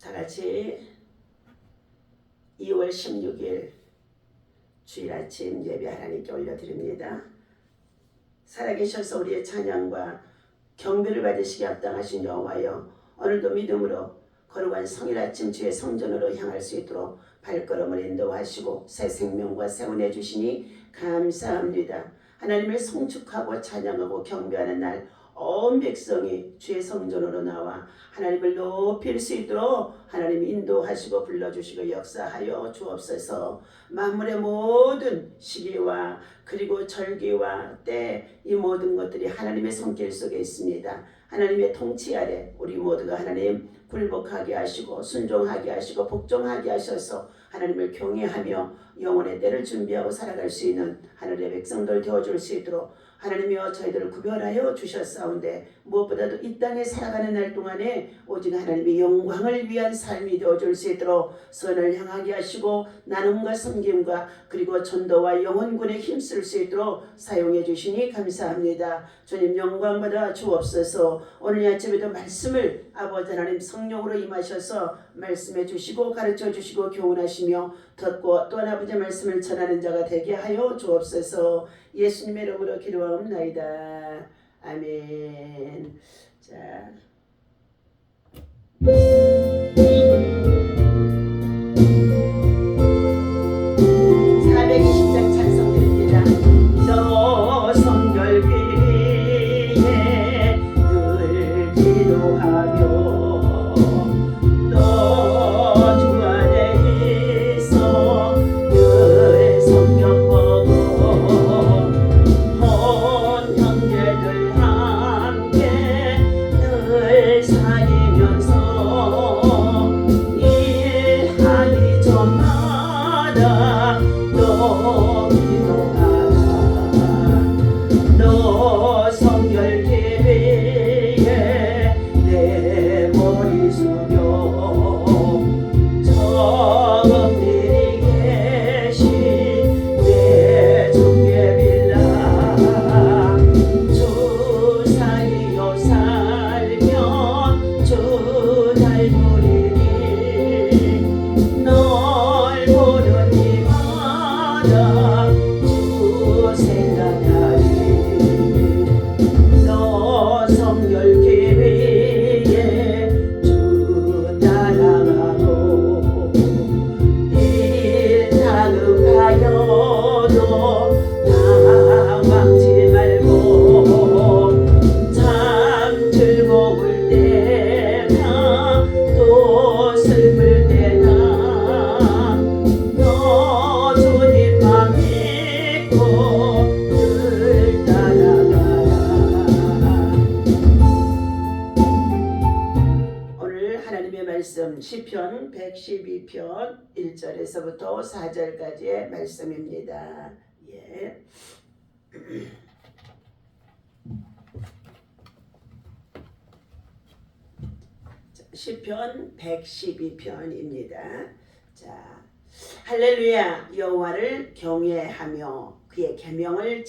다같이 2월 16일 주일 아침 예배 하나님께 올려드립니다. 살아계셔서 우리의 찬양과 경배를 받으시기 합당하신 여호와여, 오늘도 믿음으로 거룩한 성일 아침 주의 성전으로 향할 수 있도록 발걸음을 인도하시고 새 생명과 새 은혜 주시니 감사합니다. 하나님을 송축하고 찬양하고 경배하는 날 온 백성이 주의 성전으로 나와 하나님을 높일 수 있도록 하나님 인도하시고 불러주시고 역사하여 주옵소서. 만물의 모든 시기와 그리고 절기와 때 이 모든 것들이 하나님의 손길 속에 있습니다. 하나님의 통치 아래 우리 모두가 하나님 굴복하게 하시고 순종하게 하시고 복종하게 하셔서 하나님을 경외하며 영혼의 때를 준비하고 살아갈 수 있는 하늘의 백성들 되어줄 수 있도록 하나님이여 저희들을 구별하여 주셨사온데, 무엇보다도 이 땅에 살아가는 날 동안에 오직 하나님의 영광을 위한 삶이 되어줄 수 있도록 선을 향하게 하시고 나눔과 섬김과 그리고 전도와 영혼군에 힘쓸 수 있도록 사용해 주시니 감사합니다. 주님 영광받아 주옵소서. 오늘 아침에도 말씀을 아버지 하나님 성령으로 임하셔서 말씀해 주시고 가르쳐 주시고 교훈하시며 듣고 또한 아버지의 말씀을 전하는 자가 되게 하여 주옵소서. 예수님의 이름으로 기도하옵나이다. 아멘. 자, 420장 찬송 드립니다. 저 성결기에 늘 기도하며 너 주 안에 있어 늘 성경 보고 온 형제들 함께 늘 사귀면서 일하기 전마다 너 기도하라. 너 성결기에 내 머리 숙여 저금들이 계신 내 주께 빌라. 주 사이요 살면 주 잘 부리니 널 보는 이마다 주 생각하리. 너 성결기에 주 따라가고 일 다급하여도 당황치 말고 참 즐거울 때나 또 슬플 때나 너 주님만 믿고 늘 따라가라. 오늘 하나님의 말씀 시편 112편 1절에서부터 4절까지의 말씀입니다. 예. 시편 112편입니다. 자, 할렐루야. 여호와를 경외하며 그의 계명을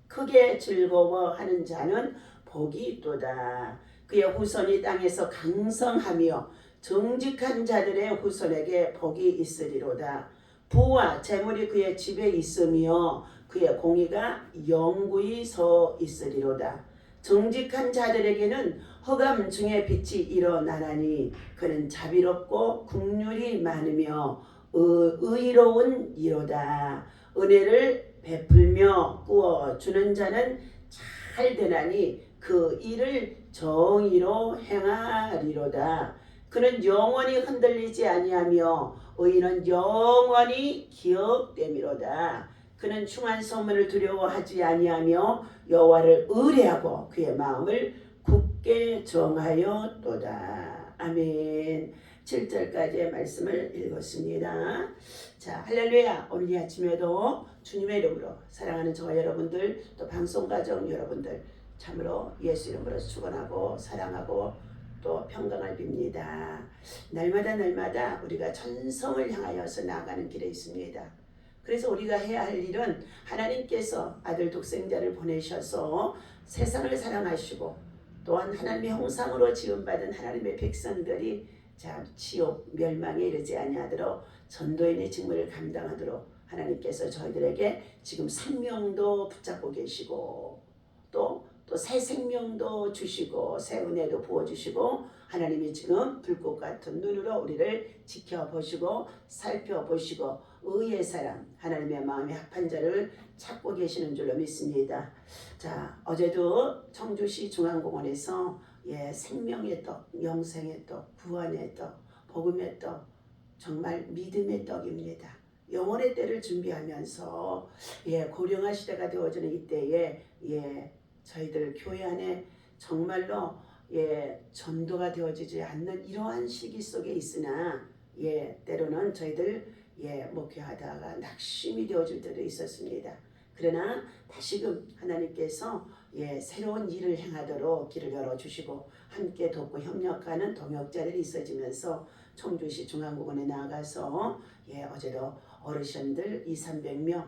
크게 즐거워하는 자는 복이 있도다. 그의 후손이 땅에서 강성하며 정직한 자들의 후손에게 복이 있으리로다. 부와 재물이 그의 집에 있으며 그의 공의가 영구히 서 있으리로다. 정직한 자들에게는 흑암 중에 빛이 일어나나니 그는 자비롭고 긍휼이 많으며 의로운 이로다. 은혜를 베풀며 구워주는 자는 잘 되나니 그 일을 정의로 행하리로다. 그는 영원히 흔들리지 아니하며 의인은 영원히 기억됨이로다. 그는 충한 소문을 두려워하지 아니하며 여호와를 의뢰하고 그의 마음을 굳게 정하였도다. 아멘. 7절까지의 말씀을 읽었습니다. 자, 할렐루야. 오늘 이 아침에도 주님의 이름으로 사랑하는 저와 여러분들, 또 방송가정 여러분들 참으로 예수 이름으로 축원하고 사랑하고 또 평강을 빕니다. 날마다 우리가 천성을 향하여서 나아가는 길에 있습니다. 그래서 우리가 해야 할 일은 하나님께서 아들 독생자를 보내셔서 세상을 사랑하시고 또한 하나님의 형상으로 지음받은 하나님의 백성들이 자 지옥 멸망에 이르지 아니하도록 전도인의 직무를 감당하도록 하나님께서 저희들에게 지금 생명도 붙잡고 계시고 또 새 생명도 주시고 새 은혜도 부어주시고 하나님이 지금 불꽃 같은 눈으로 우리를 지켜보시고 살펴보시고 의의 사람 하나님의 마음에 합한 자를 찾고 계시는 줄로 믿습니다. 자 어제도 청주시 중앙공원에서 생명의 떡, 영생의 떡, 구원의 떡, 복음의 떡, 정말 믿음의 떡입니다. 영혼의 때를 준비하면서 고령화 시대가 되어지는 이때에 저희들 교회 안에 정말로 전도가 되어지지 않는 이러한 시기 속에 있으나 때로는 저희들 목회하다가 낙심이 되어질 때도 있었습니다. 그러나 다시금 하나님께서 새로운 일을 행하도록 길을 열어주시고 함께 돕고 협력하는 동역자들이 있어지면서 청주시 중앙공원에 나가서 어제도 어르신들 200~300명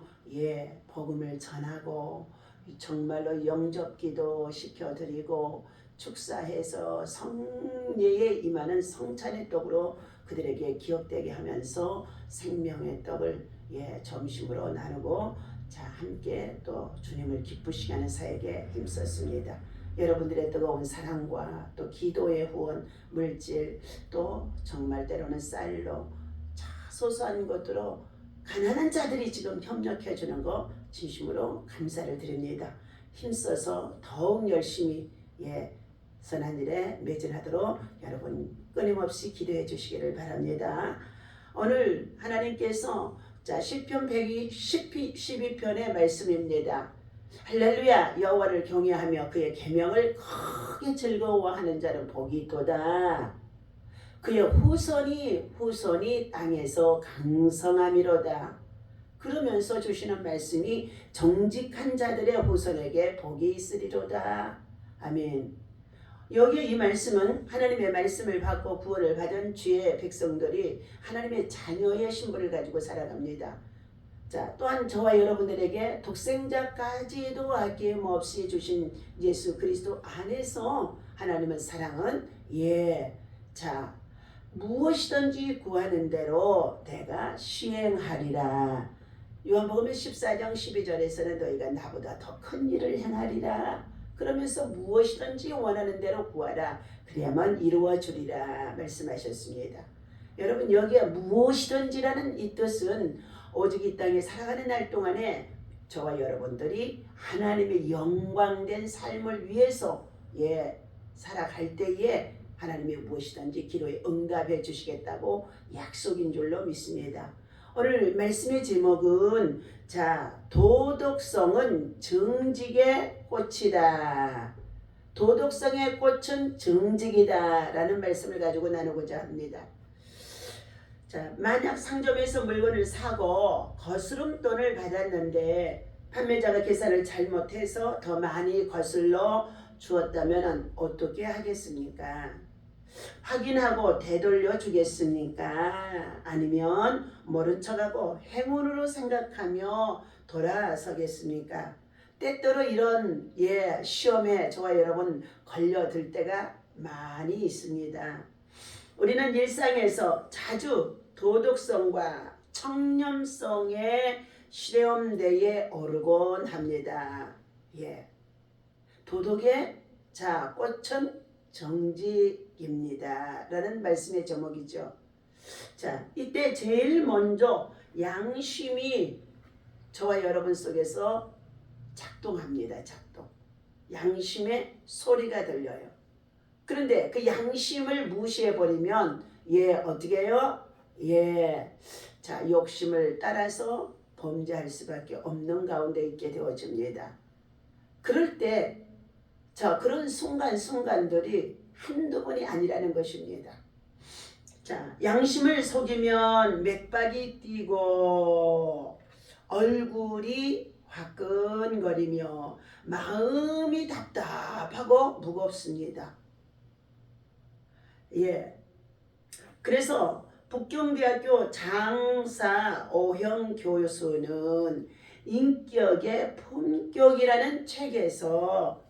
복음을 전하고 정말로 영접기도 시켜드리고 축사해서 성례에 임하는 성찬의 떡으로 그들에게 기억되게 하면서 생명의 떡을 점심으로 나누고 자 함께 또 주님을 기쁘시게 하는 사역에 힘썼습니다. 여러분들의 뜨거운 사랑과 또 기도의 후원, 물질 또 정말 때로는 쌀로 소소한 것들로 가난한 자들이 지금 협력해 주는 거 진심으로 감사를 드립니다. 힘써서 더욱 열심히 선한 일에 매진하도록 여러분 끊임없이 기도해 주시기를 바랍니다. 오늘 하나님께서 자 시편 112편의 말씀입니다. 할렐루야 여호와를 경외하며 그의 계명을 크게 즐거워하는 자는 복이 있도다. 그의 후손이 땅에서 강성함이로다. 그러면서 주시는 말씀이 정직한 자들의 후손에게 복이 있으리로다. 아멘. 여기 이 말씀은 하나님의 말씀을 받고 구원을 받은 주의 백성들이 하나님의 자녀의 신분을 가지고 살아갑니다. 자, 또한 저와 여러분들에게 독생자까지도 아낌없이 주신 예수 그리스도 안에서 하나님은 사랑은 자 무엇이든지 구하는 대로 내가 시행하리라. 요한복음 14장 12절에서는 너희가 나보다 더 큰 일을 행하리라. 그러면서 무엇이든지 원하는 대로 구하라. 그래야만 이루어 주리라 말씀하셨습니다. 여러분 여기에 무엇이든지라는 이 뜻은 오직 이 땅에 살아가는 날 동안에 저와 여러분들이 하나님의 영광된 삶을 위해서 살아갈 때에 하나님이 무엇이든지 기도에 응답해 주시겠다고 약속인 줄로 믿습니다. 오늘 말씀의 제목은 자 도덕성은 정직의 꽃이다. 도덕성의 꽃은 정직이다 라는 말씀을 가지고 나누고자 합니다. 자 만약 상점에서 물건을 사고 거스름돈을 받았는데 판매자가 계산을 잘못해서 더 많이 거슬러 주었다면 어떻게 하겠습니까? 확인하고 되돌려 주겠습니까? 아니면 모른 척하고 행운으로 생각하며 돌아서겠습니까? 때때로 이런 시험에 저와 여러분 걸려들 때가 많이 있습니다. 우리는 일상에서 자주 도덕성과 청렴성의 시험대에 오르곤 합니다. 도덕의 꽃은 정직입니다 라는 말씀의 제목이죠. 자 이때 제일 먼저 양심이 저와 여러분 속에서 작동합니다. 양심의 소리가 들려요. 그런데 그 양심을 무시해버리면 어떻게 해요? 자 욕심을 따라서 범죄할 수밖에 없는 가운데 있게 되어집니다. 그럴 때 그런 순간들이 한두 번이 아니라는 것입니다. 자, 양심을 속이면 맥박이 뛰고 얼굴이 화끈거리며 마음이 답답하고 무겁습니다. 그래서 북경대학교 장사 오형 교수는 인격의 품격이라는 책에서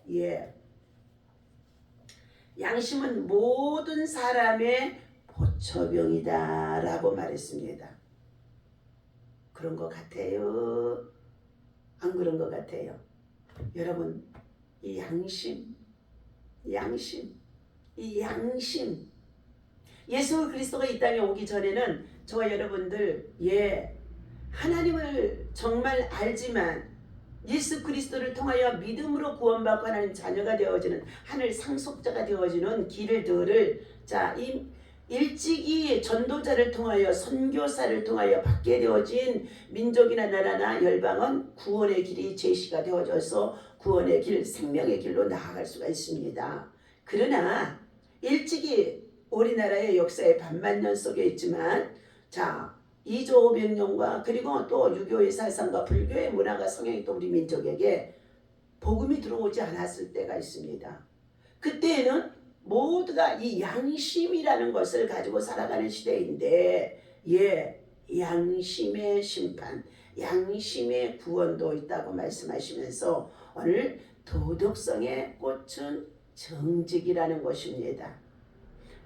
양심은 모든 사람의 보초병이다 라고 말했습니다. 그런 것 같아요? 안 그런 것 같아요? 여러분, 이 양심, 이 양심. 예수 그리스도가 이 땅에 오기 전에는 저와 여러분들 하나님을 정말 알지만 예수 그리스도를 통하여 믿음으로 구원받고 하나님 자녀가 되어지는 하늘 상속자가 되어지는 길들을 일찍이 전도자를 통하여 선교사를 통하여 받게 되어진 민족이나 나라나 열방은 구원의 길이 제시가 되어져서 구원의 길, 생명의 길로 나아갈 수가 있습니다. 그러나 일찍이 우리나라의 역사의 반만년 속에 있지만 2조 500년과 그리고 또 유교의 사상과 불교의 문화가 성향이 또 우리 민족에게 복음이 들어오지 않았을 때가 있습니다. 그때에는 모두가 이 양심이라는 것을 가지고 살아가는 시대인데 양심의 심판, 양심의 구원도 있다고 말씀하시면서 오늘 도덕성의 꽃은 정직이라는 것입니다.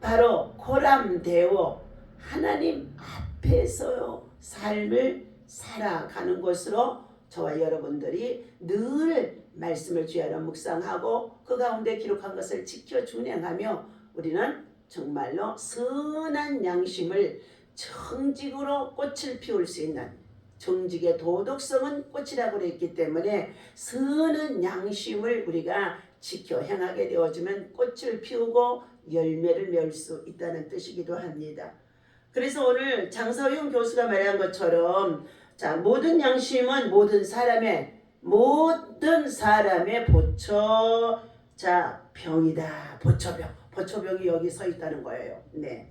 바로 코람데오 하나님 앞에서 삶을 살아가는 것으로 저와 여러분들이 늘 말씀을 주야로 묵상하고 그 가운데 기록한 것을 지켜 준행하며 우리는 정말로 선한 양심을 정직으로 꽃을 피울 수 있는, 정직의 도덕성은 꽃이라고 그랬기 때문에 선한 양심을 우리가 지켜 행하게 되어지면 꽃을 피우고 열매를 맺을 수 있다는 뜻이기도 합니다. 그래서 오늘 장서용 교수가 말한 것처럼 모든 양심은 모든 사람의 병이다. 보초병이 여기 서 있다는 거예요. 네.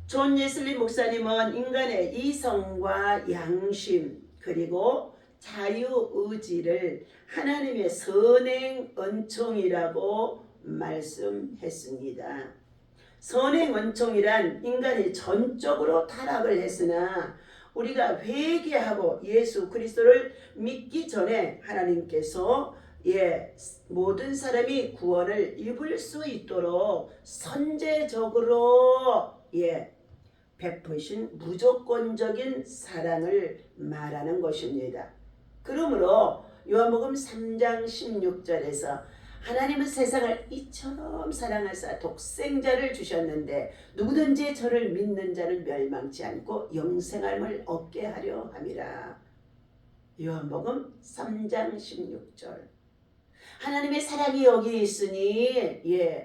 존 예슬리 목사님은 인간의 이성과 양심 그리고 자유의지를 하나님의 선행 은총이라고 말씀했습니다. 선행 은총이란 인간이 전적으로 타락을 했으나 우리가 회개하고 예수 그리스도를 믿기 전에 하나님께서 모든 사람이 구원을 입을 수 있도록 선제적으로 베푸신 무조건적인 사랑을 말하는 것입니다. 그러므로 요한복음 3장 16절에서 하나님은 세상을 이처럼 사랑하사 독생자를 주셨는데 누구든지 저를 믿는 자는 멸망치 않고 영생함을 얻게 하려 함이라. 요한복음 3장 16절. 하나님의 사랑이 여기 있으니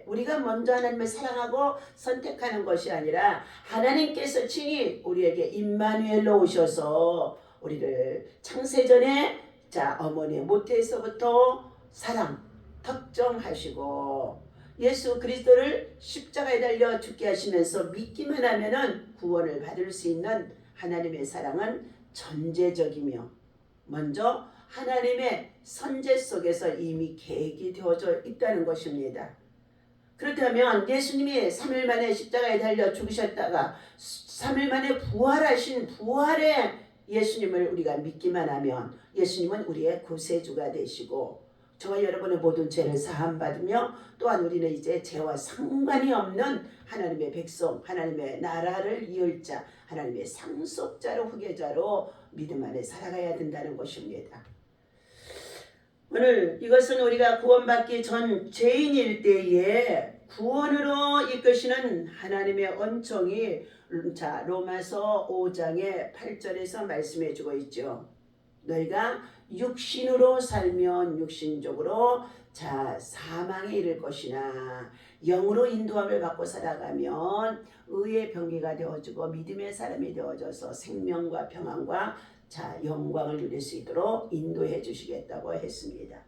우리가 먼저 하나님을 사랑하고 선택하는 것이 아니라 하나님께서 친히 우리에게 임마누엘로 오셔서 우리를 창세전에 어머니의 모태에서부터 사랑 특정하시고 예수 그리스도를 십자가에 달려 죽게 하시면서 믿기만 하면은 구원을 받을 수 있는 하나님의 사랑은 전제적이며 먼저 하나님의 선제 속에서 이미 계획이 되어져 있다는 것입니다. 그렇다면 예수님이 3일 만에 십자가에 달려 죽으셨다가 3일 만에 부활하신 부활의 예수님을 우리가 믿기만 하면 예수님은 우리의 구세주가 되시고 저와 여러분의 모든 죄를 사함받으며 또한 우리는 이제 죄와 상관이 없는 하나님의 백성, 하나님의 나라를 이을 자, 하나님의 상속자로 후계자로 믿음 안에 살아가야 된다는 것입니다. 오늘 이것은 우리가 구원받기 전 죄인일 때에 구원으로 이끄시는 하나님의 은총이 로마서 5장의 8절에서 말씀해 주고 있죠. 너희가 육신으로 살면 육신적으로 사망에 이를 것이나 영으로 인도함을 받고 살아가면 의의 병기가 되어지고 믿음의 사람이 되어져서 생명과 평안과 영광을 누릴 수 있도록 인도해 주시겠다고 했습니다.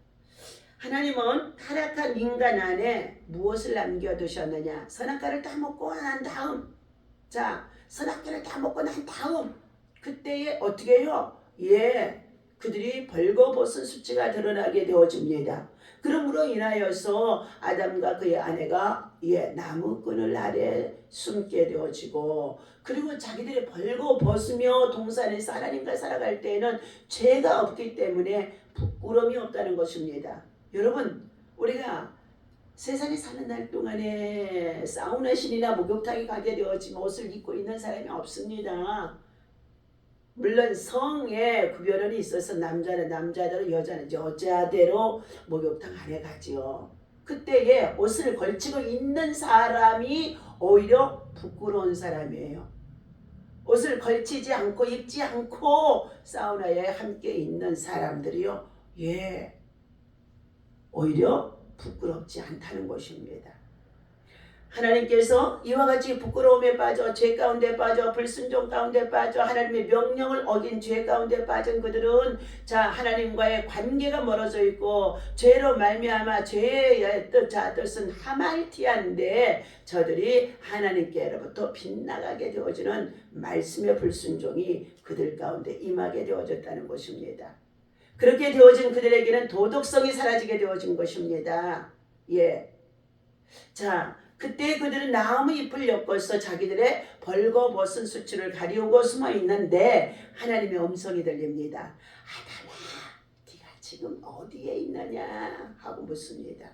하나님은 타락한 인간 안에 무엇을 남겨두셨느냐? 선악과를 다 먹고 난 다음 선악과를 다 먹고 난 다음 그때에 어떻게 해요? 그들이 벌거벗은 수치가 드러나게 되어집니다. 그러므로 인하여서 아담과 그의 아내가 나무 그늘 아래 숨게 되어지고 그리고 자기들이 벌거벗으며 동산에서 하나님과 살아갈 때에는 죄가 없기 때문에 부끄러움이 없다는 것입니다. 여러분 우리가 세상에 사는 날 동안에 사우나 신이나 목욕탕에 가게 되어지면 옷을 입고 있는 사람이 없습니다. 물론 성에 구별은 있어서 남자는 남자대로 여자는 여자대로 목욕탕 안에 가지요. 그때에 옷을 걸치고 있는 사람이 오히려 부끄러운 사람이에요. 옷을 걸치지 않고 입지 않고 사우나에 함께 있는 사람들이요. 오히려 부끄럽지 않다는 것입니다. 하나님께서 이와 같이 부끄러움에 빠져 죄 가운데 빠져 불순종 가운데 빠져 하나님의 명령을 어긴 죄 가운데 빠진 그들은 하나님과의 관계가 멀어져 있고 죄로 말미암아 죄의 뜻은 하말티아인데 저들이 하나님께로부터 빗나가게 되어지는 말씀의 불순종이 그들 가운데 임하게 되어졌다는 것입니다. 그렇게 되어진 그들에게는 도덕성이 사라지게 되어진 것입니다. 그때 그들은 나무 잎을 엮어서 자기들의 벌거벗은 수치를 가리우고 숨어 있는데 하나님의 음성이 들립니다. 아담아, 네가 지금 어디에 있느냐 하고 묻습니다.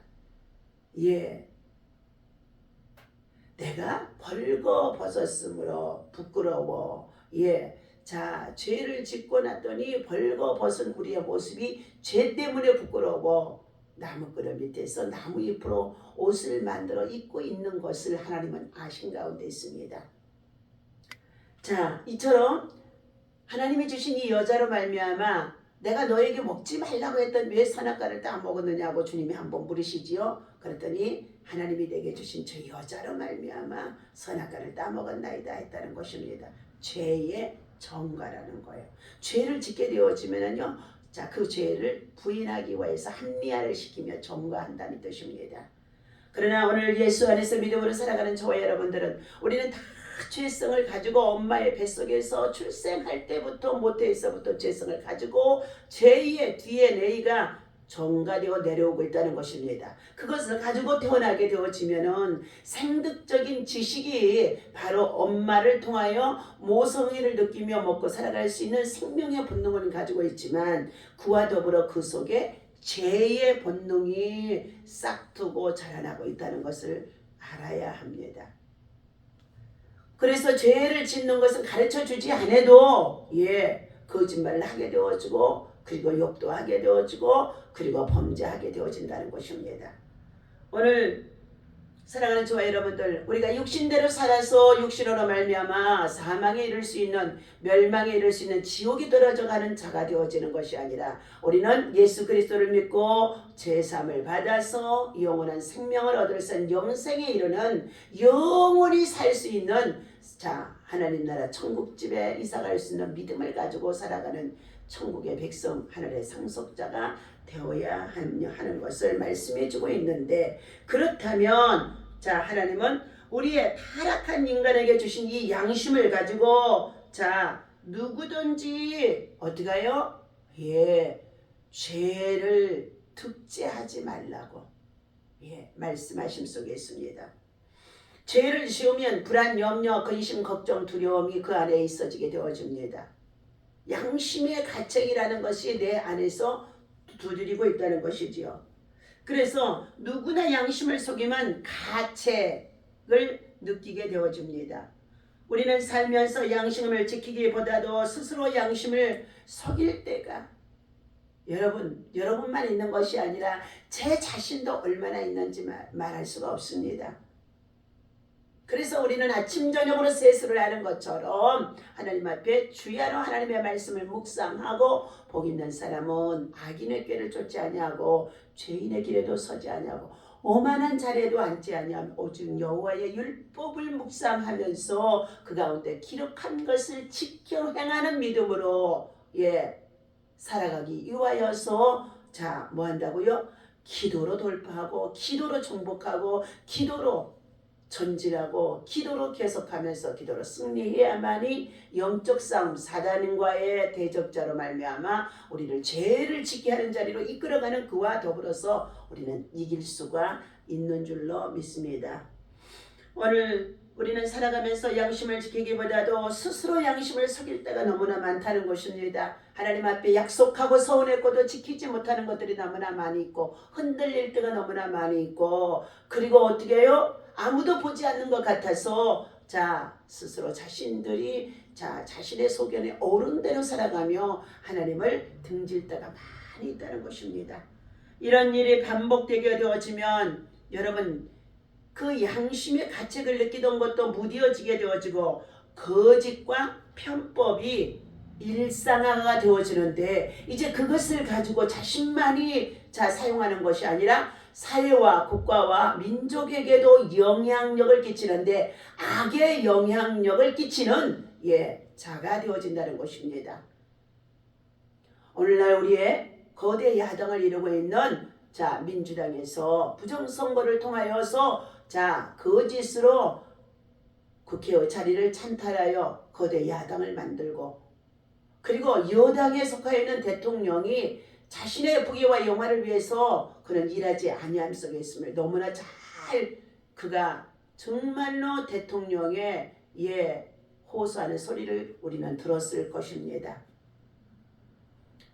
내가 벌거벗었으므로 부끄러워. 죄를 짓고 났더니 벌거벗은 우리의 모습이 죄 때문에 부끄러워. 나무그릇 밑에서 나무 잎으로 옷을 만들어 입고 있는 것을 하나님은 아신 가운데 있습니다. 이처럼 하나님이 주신 이 여자로 말미암아 내가 너에게 먹지 말라고 했던 왜 선악과를 따먹었느냐고 주님이 한번 물으시지요. 그랬더니 하나님이 내게 주신 저 여자로 말미암아 선악과를 따먹었나이다 했다는 것입니다. 죄의 정과라는 거예요. 죄를 짓게 되어지면은요. 그 죄를 부인하기 위해서 합리화를 시키며 정과한다는 뜻입니다. 그러나 오늘 예수 안에서 믿음으로 살아가는 저와 여러분들은 우리는 다 죄성을 가지고 엄마의 뱃속에서 출생할 때부터 모태에서부터 죄성을 가지고 죄의 DNA가 정가되어 내려오고 있다는 것입니다. 그것을 가지고 태어나게 되어지면은 생득적인 지식이 바로 엄마를 통하여 모성애를 느끼며 먹고 살아갈 수 있는 생명의 본능을 가지고 있지만 그와 더불어 그 속에 죄의 본능이 싹트고 자라나고 있다는 것을 알아야 합니다. 그래서 죄를 짓는 것은 가르쳐 주지 않아도 거짓말을 하게 되어지고 그리고 욕도 하게 되어지고 그리고 범죄하게 되어진다는 것입니다. 오늘 사랑하는 저와 여러분들, 우리가 육신대로 살아서 육신으로 말미암아 사망에 이를 수 있는, 멸망에 이를 수 있는 지옥이 떨어져 가는 자가 되어지는 것이 아니라 우리는 예수 그리스도를 믿고 죄사함을 받아서 영원한 생명을 얻을 수 있는 영생에 이르는 영원히 살 수 있는 하나님 나라 천국집에 이사갈 수 있는 믿음을 가지고 살아가는 천국의 백성, 하늘의 상속자가 되어야 하는 것을 말씀해 주고 있는데, 그렇다면 하나님은 우리의 타락한 인간에게 주신 이 양심을 가지고 누구든지 어떻게 해요? 죄를 특제하지 말라고 말씀하심 속에 있습니다. 죄를 지으면 불안, 염려, 근심, 걱정, 두려움이 그 안에 있어지게 되어집니다. 양심의 가책이라는 것이 내 안에서 두드리고 있다는 것이지요. 그래서 누구나 양심을 속이면 가책을 느끼게 되어집니다. 우리는 살면서 양심을 지키기보다도 스스로 양심을 속일 때가 여러분만 있는 것이 아니라 제 자신도 얼마나 있는지 말할 수가 없습니다. 그래서 우리는 아침 저녁으로 세수를 하는 것처럼 하나님 앞에 주야로 하나님의 말씀을 묵상하고 복 있는 사람은 악인의 꾀를 쫓지 아니하고 죄인의 길에도 서지 아니하고 오만한 자리에도 앉지 아니하며 오직 여호와의 율법을 묵상하면서 그 가운데 기록한 것을 지켜 행하는 믿음으로 살아가기 위하여서 뭐한다고요? 기도로 돌파하고 기도로 정복하고 기도로 전진하고 기도로 계속하면서 기도로 승리해야만이 영적 싸움, 사단과의 대적자로 말미암아 우리를 죄를 짓게 하는 자리로 이끌어가는 그와 더불어서 우리는 이길 수가 있는 줄로 믿습니다. 오늘 우리는 살아가면서 양심을 지키기보다도 스스로 양심을 속일 때가 너무나 많다는 것입니다. 하나님 앞에 약속하고 서운했고도 지키지 못하는 것들이 너무나 많이 있고 흔들릴 때가 너무나 많이 있고 그리고 어떻게 해요? 아무도 보지 않는 것 같아서 스스로 자신들이 자신의 소견에 옳은 대로 살아가며 하나님을 등질 때가 많이 있다는 것입니다. 이런 일이 반복되게 되어지면 여러분 그 양심의 가책을 느끼던 것도 무뎌지게 되어지고 거짓과 편법이 일상화가 되어지는데 이제 그것을 가지고 자신만이 사용하는 것이 아니라 사회와 국가와 민족에게도 영향력을 끼치는데 악의 영향력을 끼치는 자가 되어진다는 것입니다. 오늘날 우리의 거대 야당을 이루고 있는 민주당에서 부정선거를 통하여서 거짓으로 국회의 자리를 찬탈하여 거대 야당을 만들고 그리고 여당에 속하여 있는 대통령이 자신의 부귀와 영화를 위해서 그는 일하지 아니함 속에 있음을 너무나 잘 그가 정말로 대통령의 호소하는 소리를 우리는 들었을 것입니다.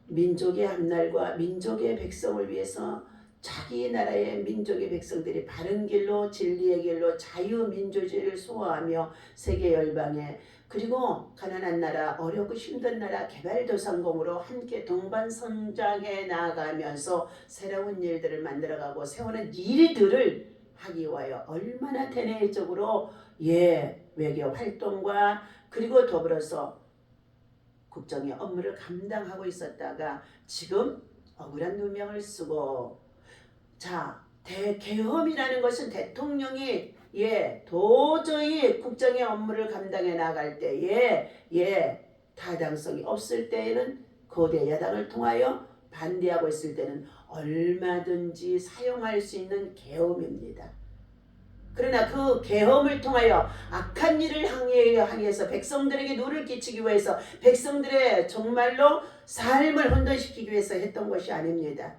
민족의 앞날과 민족의 백성을 위해서 자기 나라의 민족의 백성들이 바른 길로 진리의 길로 자유민주주의를 수호하며 세계 열방에 그리고 가난한 나라 어렵고 힘든 나라 개발도상국으로 함께 동반성장해 나아가면서 새로운 일들을 만들어가고 세우는 일들을 하기 위하여 얼마나 대내적으로 외교 활동과 그리고 더불어서 국정의 업무를 감당하고 있었다가 지금 억울한 누명을 쓰고 대개헌이라는 것은 대통령이 도저히 국정의 업무를 감당해 나갈 때에 타당성이 없을 때에는 거대 야당을 통하여 반대하고 있을 때는 얼마든지 사용할 수 있는 계엄입니다. 그러나 그 계엄을 통하여 악한 일을 항해해서 백성들에게 누를 끼치기 위해서 백성들의 정말로 삶을 혼돈시키기 위해서 했던 것이 아닙니다.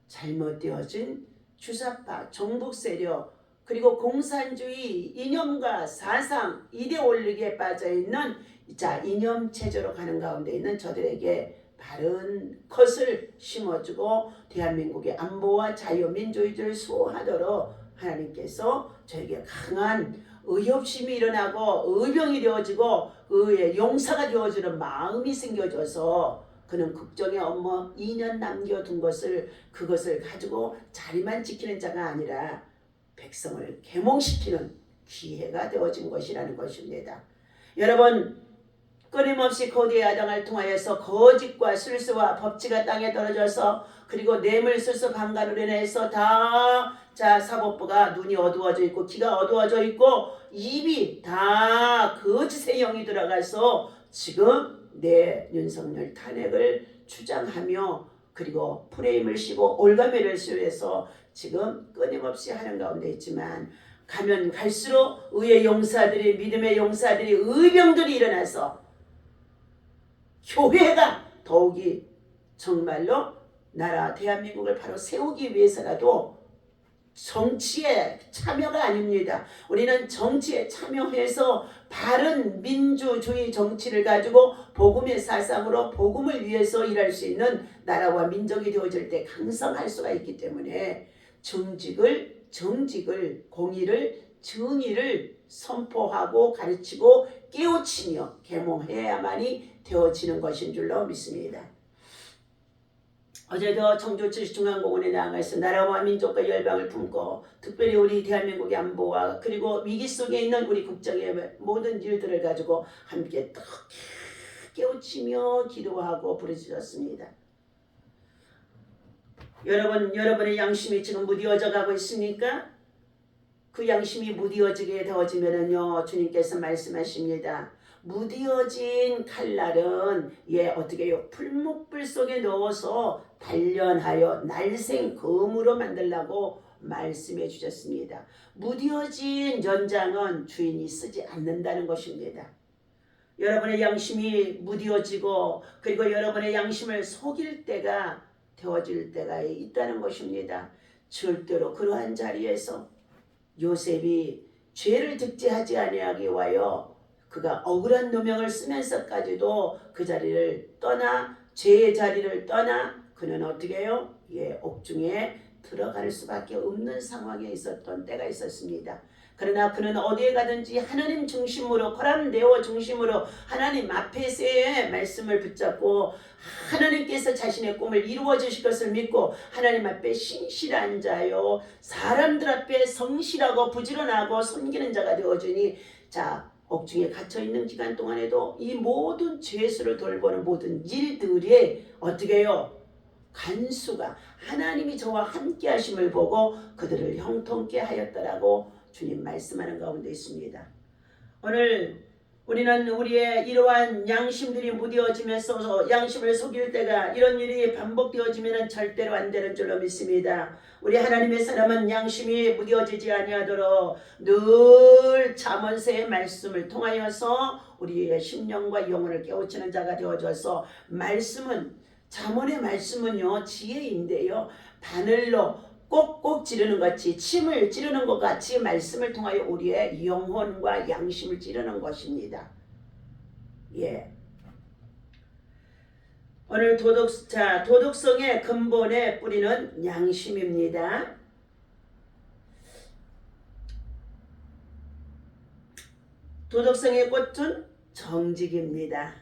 잘못되어진 주사파, 정복 세력, 그리고 공산주의 이념과 사상, 이데올로기에 빠져있는 이념 체제로 가는 가운데 있는 저들에게 바른 것을 심어주고 대한민국의 안보와 자유민주주의를 수호하도록 하나님께서 저에게 강한 의협심이 일어나고 의병이 되어지고 의의 용사가 되어지는 마음이 생겨져서 그는 국정의 업무 2년 남겨둔 그것을 가지고 자리만 지키는 자가 아니라 백성을 계몽시키는 기회가 되어진 것이라는 것입니다. 여러분 끊임없이 거대 야당을 통하여서 거짓과 술수와 법치가 땅에 떨어져서 그리고 뇌물수수 방관으로 인해서 사법부가 눈이 어두워져 있고 귀가 어두워져 있고 입이 다 거짓의 영이 들어가서 지금 윤석열 탄핵을 주장하며 그리고 프레임을 씌고 올가매를 씌워서 지금 끊임없이 하는 가운데 있지만 가면 갈수록 의의 용사들이 믿음의 용사들이 의병들이 일어나서 교회가 더욱이 정말로 나라 대한민국을 바로 세우기 위해서라도 정치에 참여가 아닙니다. 우리는 정치에 참여해서 바른 민주주의 정치를 가지고 복음의 사상으로 복음을 위해서 일할 수 있는 나라와 민족이 되어질 때 강성할 수가 있기 때문에 정직을 공의를 정의를 선포하고 가르치고 깨우치며 계몽해야만이 되어지는 것인 줄로 믿습니다. 어제도 청주지시중앙공원에 나아가서 나라와 민족과 열방을 품고 특별히 우리 대한민국의 안보와 그리고 위기 속에 있는 우리 국정의 모든 일들을 가지고 함께 깨우치며 기도하고 부르짖었습니다. 여러분의 양심이 지금 무뎌져 가고 있습니까? 그 양심이 무뎌지게 되어지면은요 주님께서 말씀하십니다. 무뎌진 칼날은 어떻게 해요? 풀목불 속에 넣어서 단련하여 날생 검으로 만들라고 말씀해 주셨습니다. 무뎌진 연장은 주인이 쓰지 않는다는 것입니다. 여러분의 양심이 무뎌지고 그리고 여러분의 양심을 속일 때가 되어질 때가 있다는 것입니다. 절대로 그러한 자리에서 요셉이 죄를 적재하지 아니하기 위하여 그가 억울한 누명을 쓰면서까지도 그 자리를 떠나 죄의 자리를 떠나 그는 어떻게 해요? 옥중에 들어갈 수밖에 없는 상황에 있었던 때가 있었습니다. 그러나 그는 어디에 가든지 하나님 중심으로 코람데오 중심으로 하나님 앞에서의 말씀을 붙잡고 하나님께서 자신의 꿈을 이루어 주실 것을 믿고 하나님 앞에 신실한 자요 사람들 앞에 성실하고 부지런하고 섬기는 자가 되어주니 옥중에 갇혀있는 기간 동안에도 이 모든 죄수를 돌보는 모든 일들이 어떻게 해요? 간수가 하나님이 저와 함께 하심을 보고 그들을 형통케 하였더라고 주님 말씀하는 가운데 있습니다. 오늘 우리는 우리의 이러한 양심들이 무뎌지면서 양심을 속일 때가 이런 일이 반복되어지면 절대로 안 되는 줄로 믿습니다. 우리 하나님의 사람은 양심이 무뎌지지 아니하도록 늘 잠언서의 말씀을 통하여서 우리의 심령과 영혼을 깨우치는 자가 되어줘서 말씀은 잠언의 말씀은요 지혜인데요 바늘로 꼭꼭 찌르는 같이 침을 찌르는 것 같이 말씀을 통하여 우리의 영혼과 양심을 찌르는 것입니다. 오늘 도덕성의 근본의 뿌리는 양심입니다. 도덕성의 꽃은 정직입니다.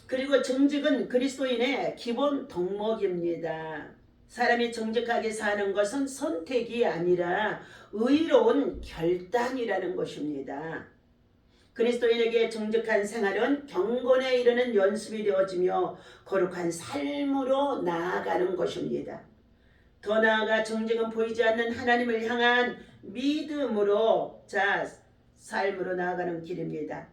그리고 정직은 그리스도인의 기본 덕목입니다. 사람이 정직하게 사는 것은 선택이 아니라 의로운 결단이라는 것입니다. 그리스도인에게 정직한 생활은 경건에 이르는 연습이 되어지며 거룩한 삶으로 나아가는 것입니다. 더 나아가 정직은 보이지 않는 하나님을 향한 믿음으로 삶으로 나아가는 길입니다.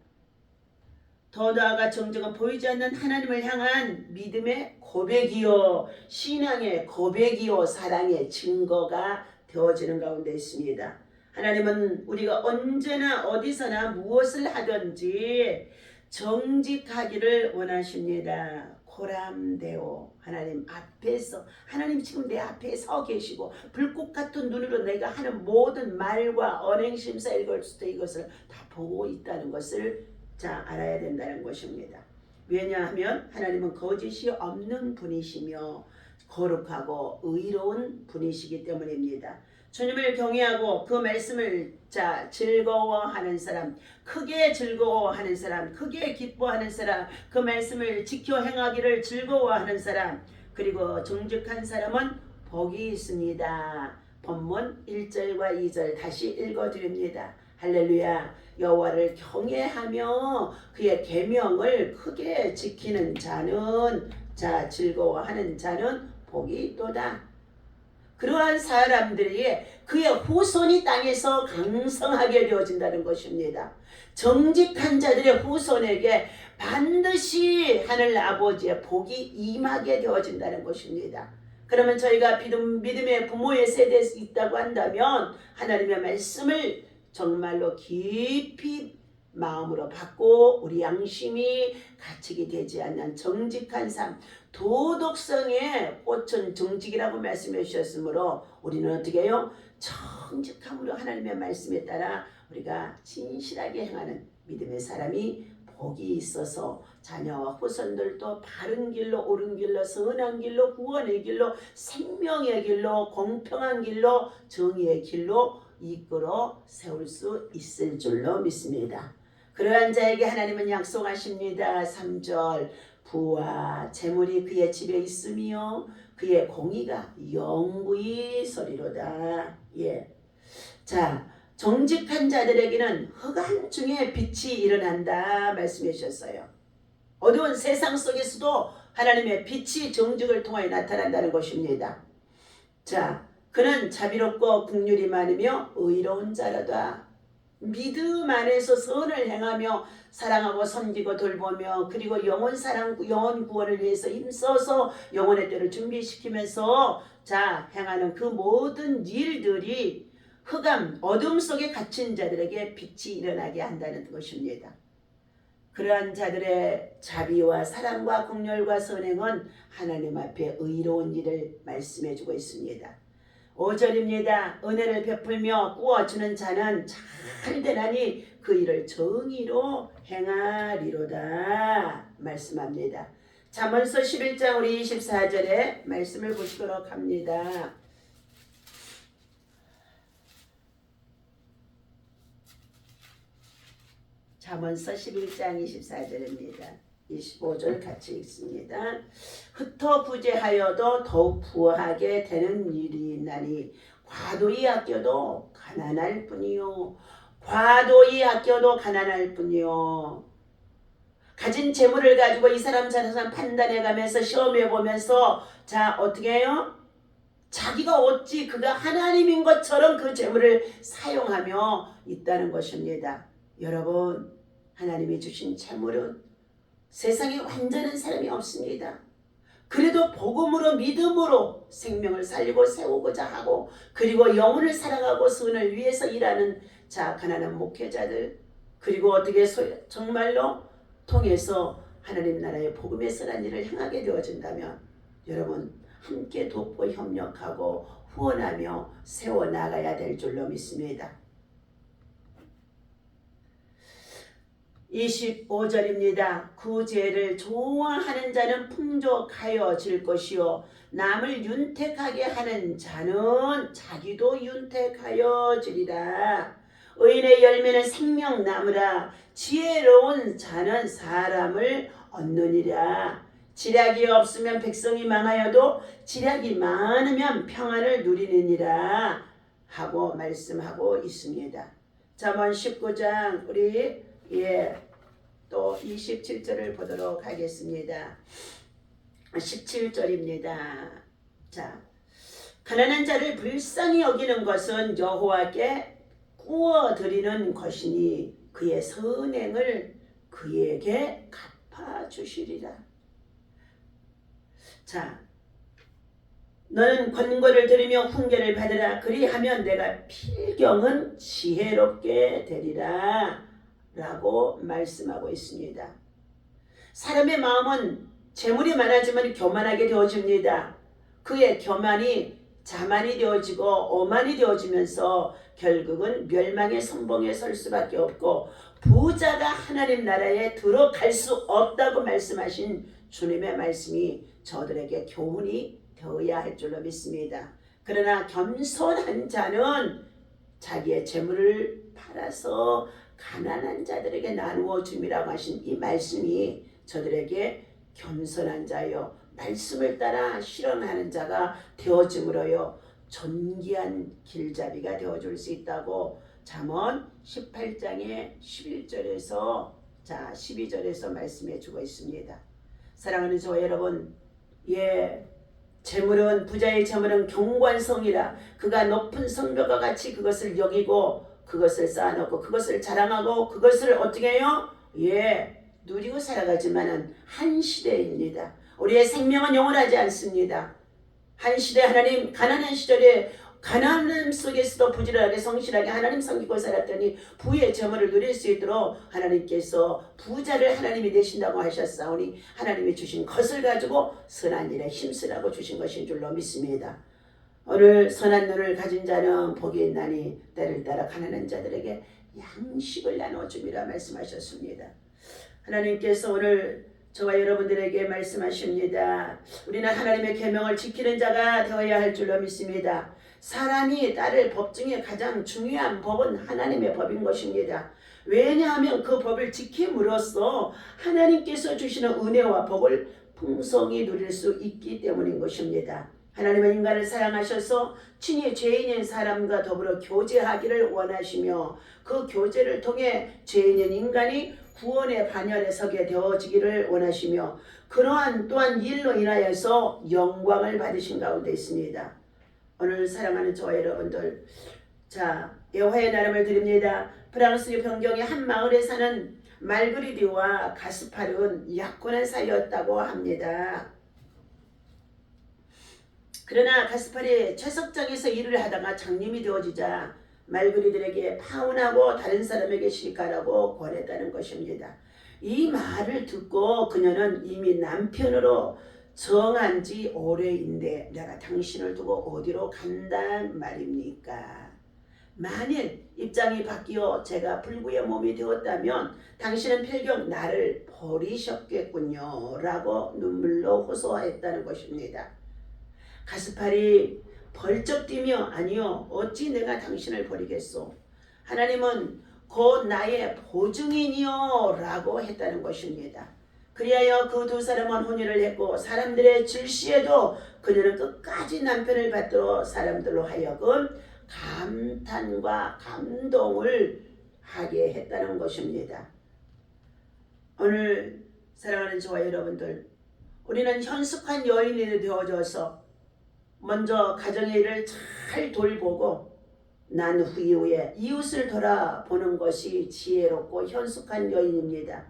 더 나아가 정직은 보이지 않는 하나님을 향한 믿음의 고백이요 신앙의 고백이요 사랑의 증거가 되어지는 가운데 있습니다. 하나님은 우리가 언제나 어디서나 무엇을 하든지 정직하기를 원하십니다. 코람데오 하나님 앞에서 하나님 지금 내 앞에 서 계시고 불꽃 같은 눈으로 내가 하는 모든 말과 언행심사 이것을 다 보고 있다는 것을 알아야 된다는 것입니다. 왜냐하면 하나님은 거짓이 없는 분이시며 거룩하고 의로운 분이시기 때문입니다. 주님을 경외하고 그 말씀을 즐거워하는 사람, 크게 즐거워하는 사람, 크게 기뻐하는 사람, 그 말씀을 지켜 행하기를 즐거워하는 사람, 그리고 정직한 사람은 복이 있습니다. 본문 1절과 2절 다시 읽어드립니다. 할렐루야. 여호와를 경외하며 그의 계명을 크게 지키는 자는 즐거워하는 자는 복이 있도다. 그러한 사람들이 그의 후손이 땅에서 강성하게 되어진다는 것입니다. 정직한 자들의 후손에게 반드시 하늘 아버지의 복이 임하게 되어진다는 것입니다. 그러면 저희가 믿음의 부모의 세대에 있다고 한다면 하나님의 말씀을 정말로 깊이 마음으로 받고 우리 양심이 갇히게 되지 않는 정직한 삶, 도덕성의 꽃은 정직이라고 말씀해 주셨으므로 우리는 어떻게 해요? 정직함으로 하나님의 말씀에 따라 우리가 진실하게 행하는 믿음의 사람이 복이 있어서 자녀와 후손들도 바른 길로 옳은 길로 선한 길로 구원의 길로 생명의 길로 공평한 길로 정의의 길로 이끌어 세울 수 있을 줄로 믿습니다. 그러한 자에게 하나님은 약속하십니다. 3절 부와 재물이 그의 집에 있으며 그의 공의가 영구히 서리로다. 정직한 자들에게는 흑암 중에 빛이 일어난다 말씀해 주셨어요. 어두운 세상 속에서도 하나님의 빛이 정직을 통하여 나타난다는 것입니다. 그는 자비롭고 긍휼이 많으며 의로운 자로다. 믿음 안에서 선을 행하며 사랑하고 섬기고 돌보며 그리고 영혼 구원을 위해서 힘써서 영혼의 때를 준비시키면서 행하는 그 모든 일들이 흑암 어둠 속에 갇힌 자들에게 빛이 일어나게 한다는 것입니다. 그러한 자들의 자비와 사랑과 긍휼과 선행은 하나님 앞에 의로운 일을 말씀해 주고 있습니다. 5절입니다. 은혜를 베풀며 꾸어주는 자는 잘 되나니 그 일을 정의로 행하리로다 말씀합니다. 잠언서 11장 우리 24절에 말씀을 보시도록 합니다. 잠언서 11장 24절입니다. 25절 같이 읽습니다. 흩어 부재하여도 더욱 부하게 되는 일이 있나니 과도히 아껴도 가난할 뿐이요. 과도히 아껴도 가난할 뿐이요. 가진 재물을 가지고 이 사람 저 사람 판단해가면서 시험해보면서 자 어떻게 해요? 자기가 어찌 그가 하나님인 것처럼 그 재물을 사용하며 있다는 것입니다. 여러분 하나님이 주신 재물은 세상에 완전한 사람이 없습니다. 그래도 복음으로 믿음으로 생명을 살리고 세우고자 하고 그리고 영혼을 사랑하고 선을 위해서 일하는 자 가난한 목회자들 그리고 어떻게 정말로 통해서 하나님 나라의 복음의 선한 일을 행하게 되어진다면 여러분 함께 돕고 협력하고 후원하며 세워나가야 될 줄로 믿습니다. 25절입니다. 그 죄를 좋아하는 자는 풍족하여질 것이요 남을 윤택하게 하는 자는 자기도 윤택하여지리라. 의인의 열매는 생명 나무라. 지혜로운 자는 사람을 얻느니라. 지략이 없으면 백성이 망하여도 지략이 많으면 평안을 누리느니라 하고 말씀하고 있습니다. 잠언 19장 우리 또 27절을 보도록 하겠습니다. 17절입니다. 자, 가난한 자를 불쌍히 여기는 것은 여호와께 구워드리는 것이니 그의 선행을 그에게 갚아주시리라. 자, 너는 권고를 들으며 훈계를 받으라. 그리하면 내가 필경은 지혜롭게 되리라 라고 말씀하고 있습니다. 사람의 마음은 재물이 많아지면 교만하게 되어집니다. 그의 교만이 자만이 되어지고 오만이 되어지면서 결국은 멸망의 선봉에 설 수밖에 없고 부자가 하나님 나라에 들어갈 수 없다고 말씀하신 주님의 말씀이 저들에게 교훈이 되어야 할 줄로 믿습니다. 그러나 겸손한 자는 자기의 재물을 팔아서 가난한 자들에게 나누어 줌이라고 하신 이 말씀이 저들에게 겸손한 자요 말씀을 따라 실현하는 자가 되어줌으로요 존귀한 길잡이가 되어줄 수 있다고 잠언 18장의 11절에서 12절에서 말씀해 주고 있습니다. 사랑하는 저와 여러분, 재물은 부자의 재물은 경관성이라. 그가 높은 성벽과 같이 그것을 여기고 그것을 쌓아놓고 그것을 자랑하고 그것을 어떻게 해요? 누리고 살아가지만은 한 시대입니다. 우리의 생명은 영원하지 않습니다. 한 시대 하나님 가난한 시절에 가난함 속에서도 부지런하게 성실하게 하나님 섬기고 살았더니 부의 재물을 누릴 수 있도록 하나님께서 부자를 하나님이 되신다고 하셨사오니 하나님이 주신 것을 가지고 선한 일에 힘쓰라고 주신 것인 줄로 믿습니다. 오늘 선한 눈을 가진 자는 복이 있나니 때를 따라 가난한 자들에게 양식을 나눠줌이라 말씀하셨습니다. 하나님께서 오늘 저와 여러분들에게 말씀하십니다. 우리는 하나님의 계명을 지키는 자가 되어야 할 줄로 믿습니다. 사람이 따를 법 중에 가장 중요한 법은 하나님의 법인 것입니다. 왜냐하면 그 법을 지킴으로써 하나님께서 주시는 은혜와 복을 풍성히 누릴 수 있기 때문인 것입니다. 하나님은 인간을 사랑하셔서 친히 죄인인 사람과 더불어 교제하기를 원하시며 그 교제를 통해 죄인인 인간이 구원의 반열에 서게 되어지기를 원하시며 그러한 또한 일로 인하여서 영광을 받으신 가운데 있습니다. 오늘 사랑하는 저와 여러분들, 여호와의 나름을 드립니다. 프랑스 변경의 한 마을에 사는 말그리디와 가스팔은 약혼한 사이였다고 합니다. 그러나 가스팔이 채석장에서 일을 하다가 장님이 되어지자 말그리들에게 파혼하고 다른 사람에게 시집가라고 권했다는 것입니다. 이 말을 듣고 그녀는 이미 남편으로 정한 지 오래인데 내가 당신을 두고 어디로 간단 말입니까? 만일 입장이 바뀌어 제가 불구의 몸이 되었다면 당신은 필경 나를 버리셨겠군요 라고 눈물로 호소했다는 것입니다. 가스팔이 벌쩍 뛰며 아니요 어찌 내가 당신을 버리겠소. 하나님은 곧 나의 보증이니요 라고 했다는 것입니다. 그리하여 그 두 사람은 혼인을 했고 사람들의 질시에도 그녀는 끝까지 남편을 받들어 사람들로 하여금 감탄과 감동을 하게 했다는 것입니다. 오늘 사랑하는 저와 여러분들, 우리는 현숙한 여인이 되어져서 먼저 가정의 일을 잘 돌보고 난 후에 이웃을 돌아보는 것이 지혜롭고 현숙한 여인입니다.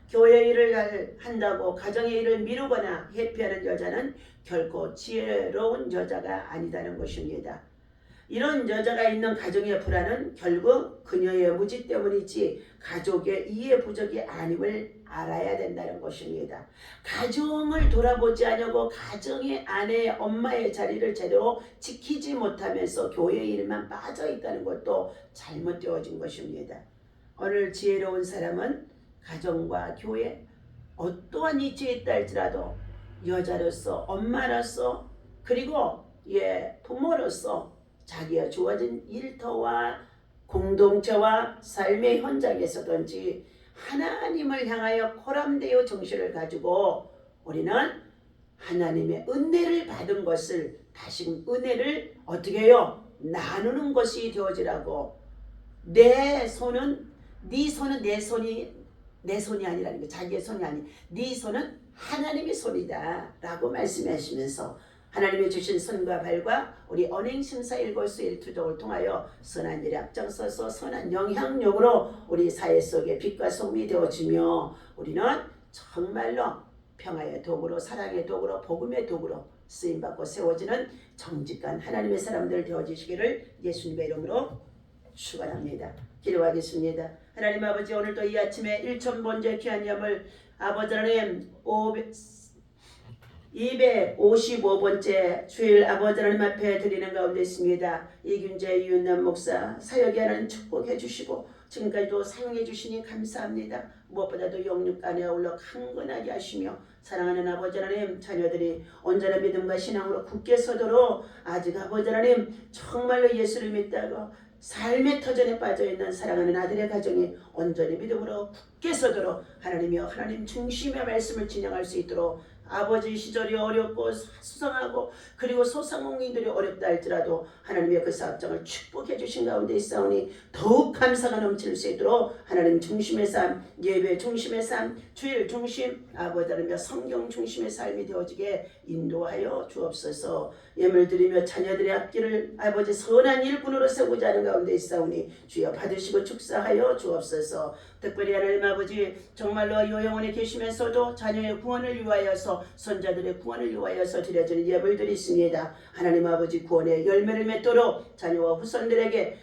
교회 일을 한다고 가정의 일을 미루거나 회피하는 여자는 결코 지혜로운 여자가 아니다는 것입니다. 이런 여자가 있는 가정의 불안은 결국 그녀의 무지 때문이지 가족의 이해 부족이 아님을 알아야 된다는 것입니다. 가정을 돌아보지 않고 가정의 아내, 엄마의 자리를 제대로 지키지 못하면서 교회 일만 빠져 있다는 것도 잘못되어진 것입니다. 오늘 지혜로운 사람은 가정과 교회 어떠한 위치에 있다 할지라도 여자로서, 엄마로서, 그리고 부모로서 자기가 주어진 일터와 공동체와 삶의 현장에서든지 하나님을 향하여 코람되어 정신을 가지고 우리는 하나님의 은혜를 받은 것을 다시 은혜를 어떻게 해요? 나누는 것이 되어지라고. 내 손은 네 손은 내 손이 아니라는 거, 자기의 손이 아니, 네 손은 하나님의 손이다 라고 말씀하시면서 하나님이 주신 손과 발과 우리 언행심사 일거수 일투족을 통하여 선한 일에 앞장서서 선한 영향력으로 우리 사회 속에 빛과 소금이 되어지며 우리는 정말로 평화의 도구로, 사랑의 도구로, 복음의 도구로 쓰임받고 세워지는 정직한 하나님의 사람들 되어지시기를 예수님의 이름으로 축원합니다. 기도하겠습니다. 하나님 아버지, 오늘도 이 아침에 일천번째 귀한 예물 아버지 하나님 255번째 주일 아버지 하나님 앞에 드리는 가운데 있습니다. 이균재 이윤남 목사 사역에 하나님 축복해 주시고 지금까지도 사용해 주시니 감사합니다. 무엇보다도 영육간에 아울러 강건하게 하시며 사랑하는 아버지 하나님, 자녀들이 온전한 믿음과 신앙으로 굳게 서도록 아직 아버지 하나님 정말로 예수를 믿다가 삶의 터전에 빠져있는 사랑하는 아들의 가정이 온전히 믿음으로 굳게 서도록 하나님이여 하나님 중심의 말씀을 진행할 수 있도록 아버지 시절이 어렵고 수상하고 그리고 소상공인들이 어렵다 할지라도 하나님의 그 사업장을 축복해 주신 가운데 있사오니 더욱 감사가 넘칠 수 있도록 하나님 중심의 삶, 예배 중심의 삶, 주일 중심, 아버지 하나님의 성경 중심의 삶이 되어지게 인도하여 주옵소서. 예물 드리며 자녀들의 앞길을 아버지 선한 일꾼으로 세우고자 하는 가운데 있사오니 주여 받으시고 축사하여 주옵소서. 특별히 하나님 아버지 정말로 요양원에 계시면서도 자녀의 구원을 위하여서 손자들의 구원을 위하여서 드려지는 예물들이 있습니다. 하나님 아버지 구원의 열매를 맺도록 자녀와 후손들에게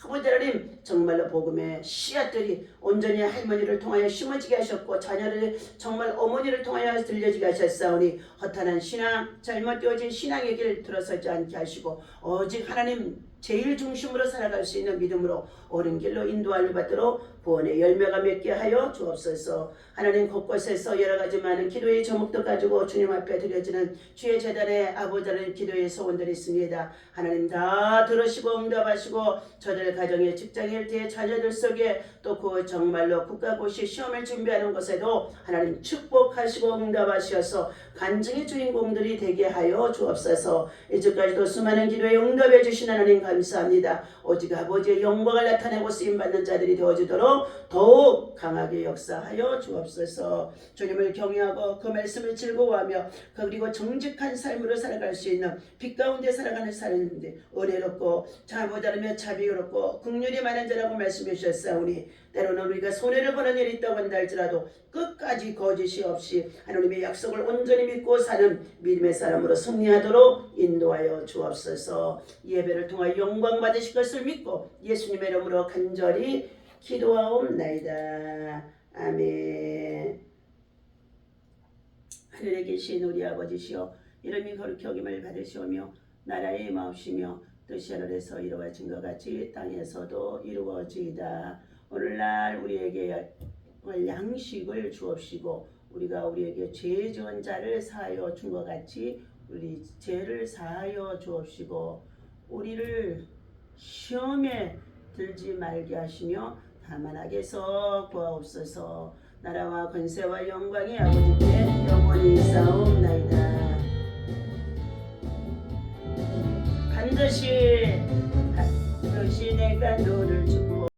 아버지 하나님 정말로 복음의 씨앗들이 온전히 할머니를 통하여 심어지게 하셨고 자녀를 정말 어머니를 통하여 들려지게 하셨사오니 허탄한 신앙, 잘못되어진 신앙의 길 들어서지 않게 하시고 오직 하나님 제일 중심으로 살아갈 수 있는 믿음으로 옳은 길로 인도함을 받도록 구원의 열매가 맺게 하여 주옵소서. 하나님 곳곳에서 여러 가지 많은 기도의 제목도 가지고 주님 앞에 드려지는 주의 제단에 아버지 하나님 기도의 소원들이 있습니다. 하나님 다 들으시고 응답하시고 저들 가정의 직장의 일터의 자녀들 속에 또 그 정말로 국가고시 시험을 준비하는 것에도 하나님 축복하시고 응답하셔서 간증의 주인공들이 되게 하여 주옵소서. 이제까지도 수많은 기도에 응답해 주신 하나님 감사합니다. 오직 아버지의 영광을 나타내고 쓰임받는 자들이 되어지도록 더욱 강하게 역사하여 주옵소서. 주님을 경외하고 그 말씀을 즐거워하며 그리고 정직한 삶으로 살아갈 수 있는 빛 가운데 살아가는 사람인데 은혜롭고 자보다르며 자비롭고 긍휼이 많은 자라고 말씀해 주셨사오니 때로는 우리가 손해를 보는 일이 있다고 한다 할지라도 끝까지 거짓이 없이 하나님의 약속을 온전히 믿고 사는 믿음의 사람으로 승리하도록 인도하여 주옵소서. 예배를 통하여 영광 받으실 것을 믿고 예수님의 이름으로 간절히 기도하옵나이다. 아멘. 하늘에 계신 우리 아버지시여 이름이 거룩히 여김을 받으시오며 나라의 마옵시며 뜻이 하늘에서 이루어진 것 같이 땅에서도 이루어지이다. 오늘날 우리에게 양식을 주옵시고 우리가 우리에게 죄 지은 자를 사하여 준 것 같이 우리 죄를 사하여 주옵시고 우리를 시험에 들지 말게 하시며 다만 악에서 구하옵소서. 나라와 권세와 영광이 아버지께 영원히 있사옵나이다. 반드시 내가 너를